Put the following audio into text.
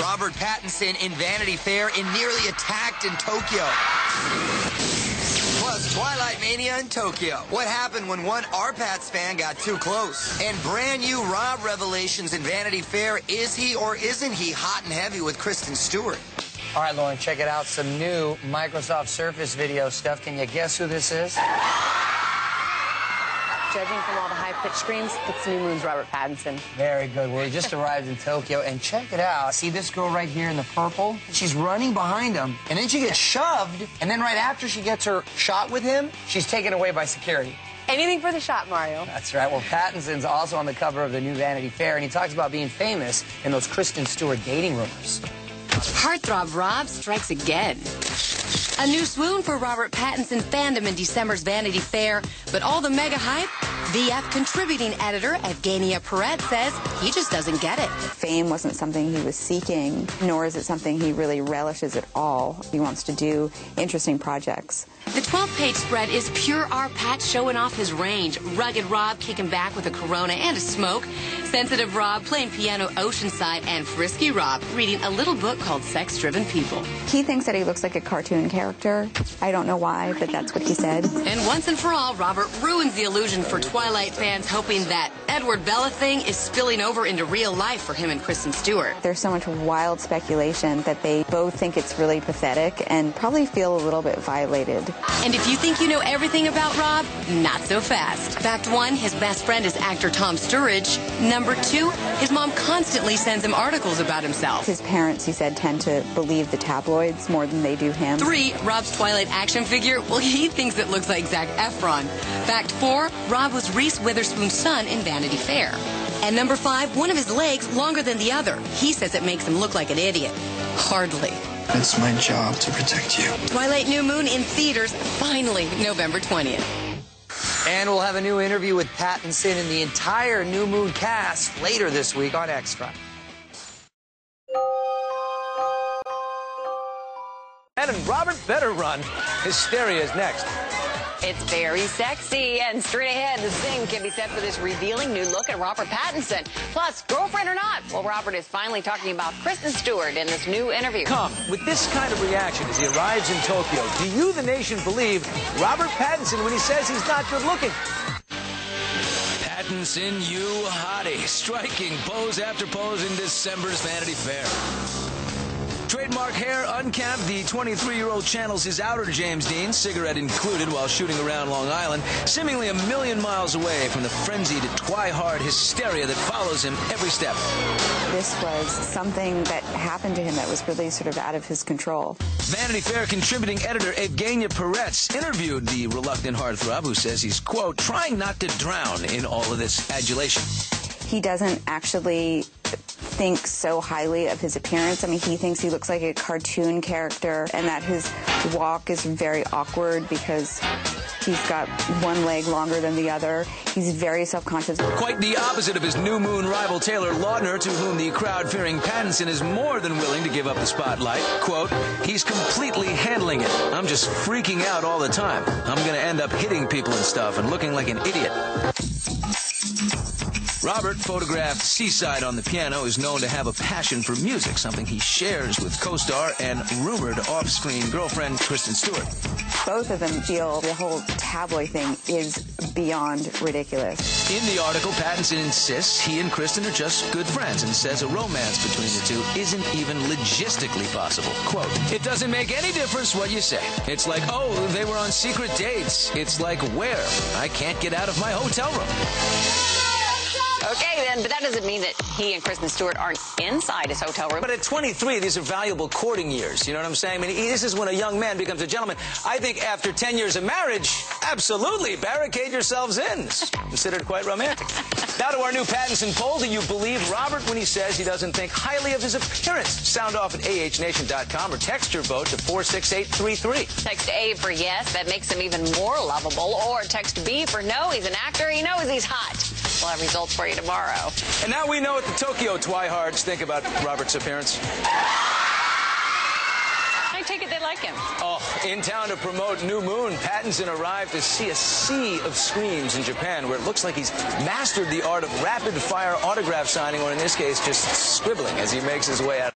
Robert Pattinson in Vanity Fair and nearly attacked in Tokyo. Plus, Twilight Mania in Tokyo. What happened when one R-Pats fan got too close? And brand new Rob revelations in Vanity Fair. Is he or isn't he hot and heavy with Kristen Stewart? All right, Lauren, check it out. Some new Microsoft Surface video stuff. Can you guess who this is? Judging from all the high-pitched screams, it's New Moon's Robert Pattinson. Very good. Well, he just arrived in Tokyo, and check it out. See this girl right here in the purple? She's running behind him, and then she gets shoved, and then right after she gets her shot with him, she's taken away by security. Anything for the shot, Mario. That's right. Well, Pattinson's also on the cover of the new Vanity Fair, and he talks about being famous in those Kristen Stewart dating rumors. Heartthrob Rob strikes again. A new swoon for Robert Pattinson fandom in December's Vanity Fair, but all the mega hype? VF contributing editor Evgenia Perret says he just doesn't get it. Fame wasn't something he was seeking, nor is it something he really relishes at all. He wants to do interesting projects. The 12-page spread is pure R-Pat showing off his range. Rugged Rob kicking back with a Corona and a smoke. Sensitive Rob playing piano oceanside. And Frisky Rob reading a little book called Sex-Driven People. He thinks that he looks like a cartoon character. I don't know why, but that's what he said. And once and for all, Robert ruins the illusion for Twilight fans, hoping that Edward Bella thing is spilling over into real life for him and Kristen Stewart. There's so much wild speculation that they both think it's really pathetic and probably feel a little bit violated. And if you think you know everything about Rob, not so fast. Fact 1, his best friend is actor Tom Sturridge. Number 2, his mom constantly sends him articles about himself. His parents, he said, tend to believe the tabloids more than they do him. 3, Rob's Twilight action figure, well, he thinks it looks like Zac Efron. Fact 4, Rob was Reese Witherspoon's son in Vanity Fair. And number 5, one of his legs longer than the other. He says it makes him look like an idiot. Hardly. It's my job to protect you. Twilight New Moon in theaters, finally, November 20th. And we'll have a new interview with Pattinson and the entire New Moon cast later this week on Extra. And Robert better run. Hysteria is next. It's very sexy, and straight ahead, the same can be said for this revealing new look at Robert Pattinson. Plus, girlfriend or not, well, Robert is finally talking about Kristen Stewart in this new interview. Come, with this kind of reaction as he arrives in Tokyo, do you, the nation, believe Robert Pattinson when he says he's not good looking? Pattinson, you hottie, striking pose after pose in December's Vanity Fair. Trademark hair unkempt, the 23-year-old channels his outer James Dean, cigarette included, while shooting around Long Island, seemingly a million miles away from the frenzied, twi-hard hysteria that follows him every step. This was something that happened to him that was really sort of out of his control. Vanity Fair contributing editor Evgenia Perret interviewed the reluctant heartthrob who says he's, quote, trying not to drown in all of this adulation. He doesn't actually think so highly of his appearance. I mean, he thinks he looks like a cartoon character and that his walk is very awkward because he's got one leg longer than the other. He's very self-conscious. Quite the opposite of his New Moon rival Taylor Lautner, to whom the crowd-fearing Pattinson is more than willing to give up the spotlight. Quote, he's completely handling it. I'm just freaking out all the time. I'm going to end up hitting people and stuff and looking like an idiot. Robert, photographed seaside on the piano, is known to have a passion for music, something he shares with co-star and rumored off-screen girlfriend Kristen Stewart. Both of them feel the whole tabloid thing is beyond ridiculous. In the article, Pattinson insists he and Kristen are just good friends and says a romance between the two isn't even logistically possible. Quote, it doesn't make any difference what you say. It's like, oh, they were on secret dates. It's like, where? I can't get out of my hotel room. Okay, then, but that doesn't mean that he and Kristen Stewart aren't inside his hotel room. But at 23, these are valuable courting years. You know what I'm saying? I mean, this is when a young man becomes a gentleman. I think after 10 years of marriage, absolutely, barricade yourselves in. It's considered quite romantic. Now to our new Pattinson poll. Do you believe Robert when he says he doesn't think highly of his appearance? Sound off at ahnation.com or text your vote to 46833. Text A for yes, that makes him even more lovable. Or text B for no, he's an actor, he knows he's hot. We'll have results for you tomorrow. And now we know what the Tokyo twihards think about Robert's appearance. I take it they like him. Oh, in town to promote New Moon, Pattinson arrived to see a sea of screams in Japan, where it looks like he's mastered the art of rapid-fire autograph signing, or in this case, just scribbling as he makes his way out.